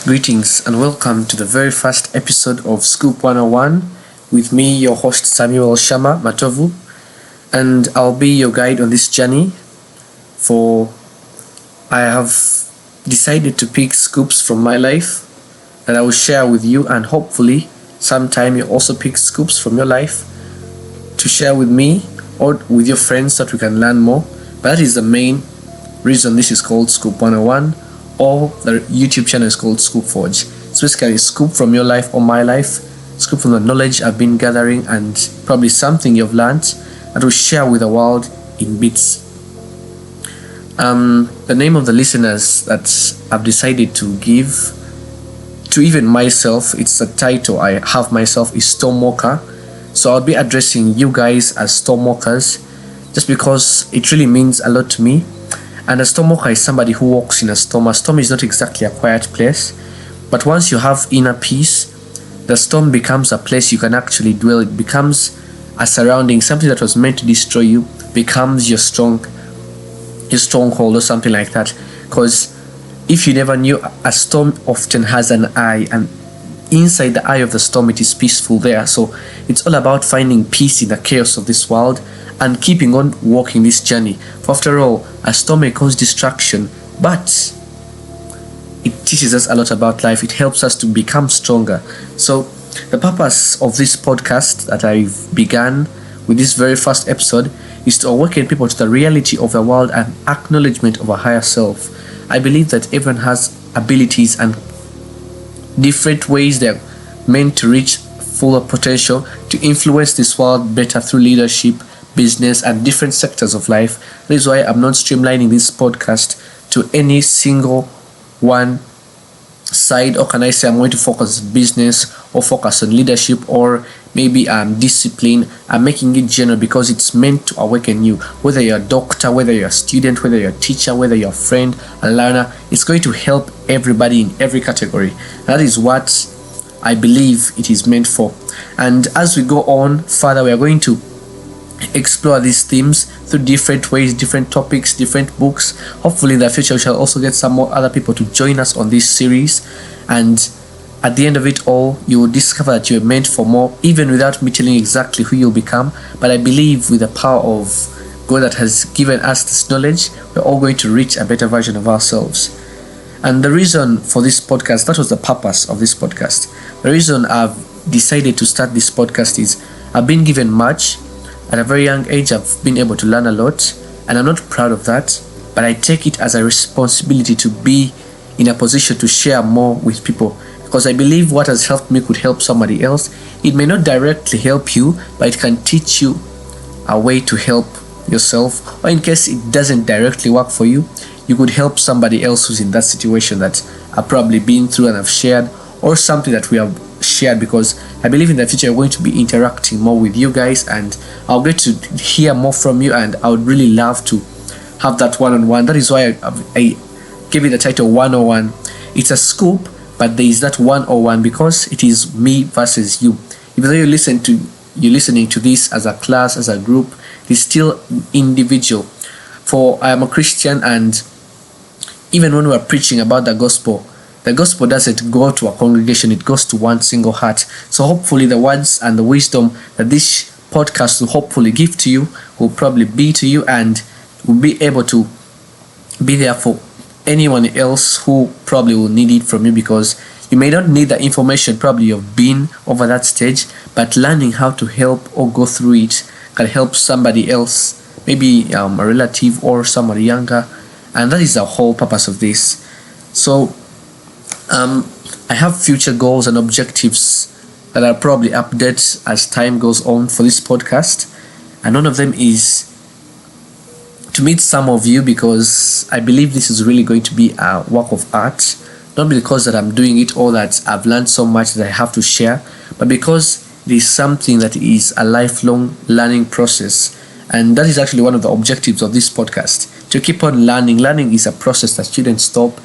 Greetings and welcome to the very first episode of Scoop101 with me, your host Samuel Shama Matovu, and I'll be your guide on this journey. For I have decided to pick scoops from my life that I will share with you, and hopefully sometime you also pick scoops from your life to share with me or with your friends so that we can learn more. But that is the main reason this is called Scoop 101, or the YouTube channel is called Scoop Forge. It's basically scoop from your life or my life, scoop from the knowledge I've been gathering and probably something you've learned that will share with the world in bits. The name of the listeners that I've decided to give to even myself, it's the title I have myself, is Stormwalker. So I'll be addressing you guys as Stormwalkers just because it really means a lot to me. And a stormwalker is somebody who walks in a storm. A storm is not exactly a quiet place, but once you have inner peace, the storm becomes a place you can actually dwell. It becomes a surrounding. Something that was meant to destroy you becomes your stronghold or something like that. Because if you never knew, a storm often has an eye, and inside the eye of the storm it is peaceful there. So it's all about finding peace in the chaos of this world and keeping on walking this journey. For after all, a storm may cause distraction, but it teaches us a lot about life. It helps us to become stronger. So the purpose of this podcast that I've begun with this very first episode is to awaken people to the reality of the world and acknowledgement of a higher self. I believe that everyone has abilities and different ways they're meant to reach fuller potential to influence this world better through leadership, business, and different sectors of life. That is why I'm not streamlining this podcast to any single one side, or can I say I'm going to focus business or focus on leadership or maybe discipline. I'm making it general because it's meant to awaken you. Whether you're a doctor, whether you're a student, whether you're a teacher, whether you're a friend, a learner, it's going to help everybody in every category. That is what I believe it is meant for. And as we go on further, we are going to explore these themes through different ways, different topics, different books. Hopefully in the future we shall also get some more other people to join us on this series, and at the end of it all you will discover that you're meant for more, even without me telling you exactly who you'll become. But I believe with the power of God that has given us this knowledge, we're all going to reach a better version of ourselves. And the reason for this podcast, that was the purpose of this podcast. The reason I've decided to start this podcast is I've been given much. At a very young age, I've been able to learn a lot, and I'm not proud of that, but I take it as a responsibility to be in a position to share more with people, because I believe what has helped me could help somebody else. It may not directly help you, but it can teach you a way to help yourself, or in case it doesn't directly work for you, you could help somebody else who's in that situation that I've probably been through and have shared, or something that we have shared, because I believe in the future we're going to be interacting more with you guys, and I'll get to hear more from you, and I would really love to have that one-on-one. That is why I gave it the title 101. It's a scoop, but there is that 101 because it is me versus you. Even though you're listening to this as a class, as a group, it's still individual. For I am a Christian, and even when we're preaching about the gospel doesn't go to a congregation, it goes to one single heart. So hopefully the words and the wisdom that this podcast will hopefully give to you will probably be to you, and will be able to be there for anyone else who probably will need it from you, because you may not need the information, probably you've been over that stage, but learning how to help or go through it can help somebody else, maybe a relative or somebody younger, and that is the whole purpose of this. So I have future goals and objectives that I'll probably update as time goes on for this podcast, and one of them is to meet some of you, because I believe this is really going to be a work of art, not because that I'm doing it or that I've learned so much that I have to share, but because it is something that is a lifelong learning process. And that is actually one of the objectives of this podcast, to keep on learning. Learning is a process that shouldn't stop,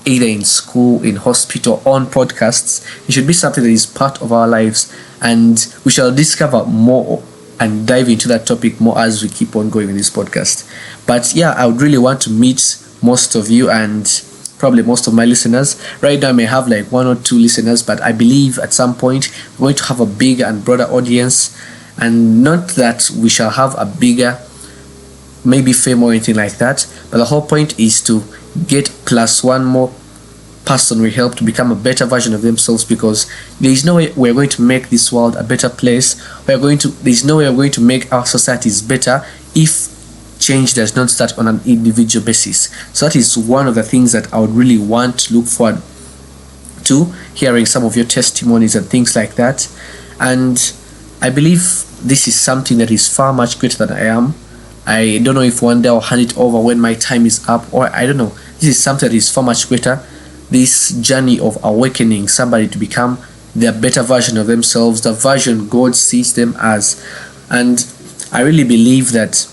either in school, in hospital, on podcasts. It should be something that is part of our lives, and we shall discover more and dive into that topic more as we keep on going with this podcast. But yeah, I would really want to meet most of you and probably most of my listeners. Right now I may have like 1 or 2 listeners, but I believe at some point we're going to have a bigger and broader audience. And not that we shall have a bigger maybe fame or anything like that, but the whole point is to get plus one more person we help to become a better version of themselves, because there is no way we're going to make this world a better place. There's no way we're going to make our societies better if change does not start on an individual basis. So that is one of the things that I would really want to look forward to, hearing some of your testimonies and things like that. And I believe this is something that is far much greater than I am. I don't know if one day I'll hand it over when my time is up, or I don't know. This is something that is far much greater. This journey of awakening somebody to become their better version of themselves, the version God sees them as. And I really believe that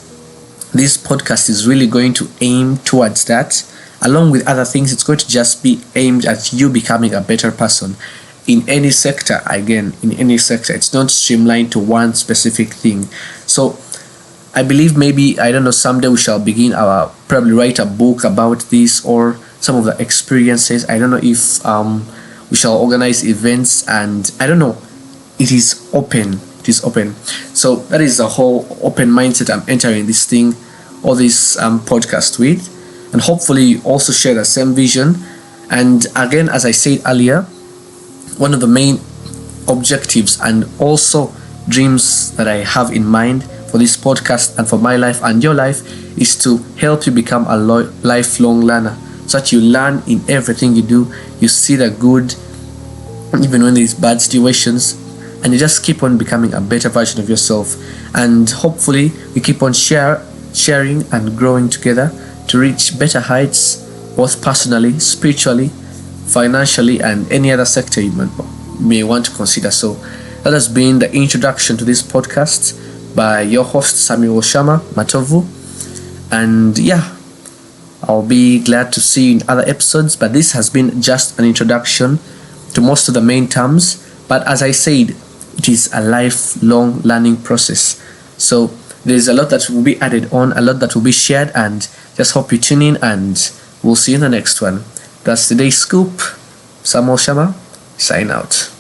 this podcast is really going to aim towards that. Along with other things, it's going to just be aimed at you becoming a better person in any sector. Again, in any sector, it's not streamlined to one specific thing. So I believe maybe, I don't know, someday we shall begin probably write a book about this, or some of the experiences. I don't know if we shall organize events, and I don't know. It is open. So that is the whole open mindset I'm entering this thing, or this podcast with. And hopefully you also share the same vision. And again, as I said earlier, one of the main objectives and also dreams that I have in mind for this podcast and for my life and your life is to help you become a lifelong learner, so that you learn in everything you do. You see the good even when there's bad situations, and you just keep on becoming a better version of yourself. And hopefully we keep on sharing and growing together to reach better heights, both personally, spiritually, financially, and any other sector you may want to consider. So that has been the introduction to this podcast by your host Samuel Shama Matovu. And yeah, I'll be glad to see you in other episodes, but this has been just an introduction to most of the main terms. But as I said, it is a lifelong learning process. So there's a lot that will be added on, a lot that will be shared, and just hope you tune in, and we'll see you in the next one. That's today's scoop. Samuel Shama, sign out.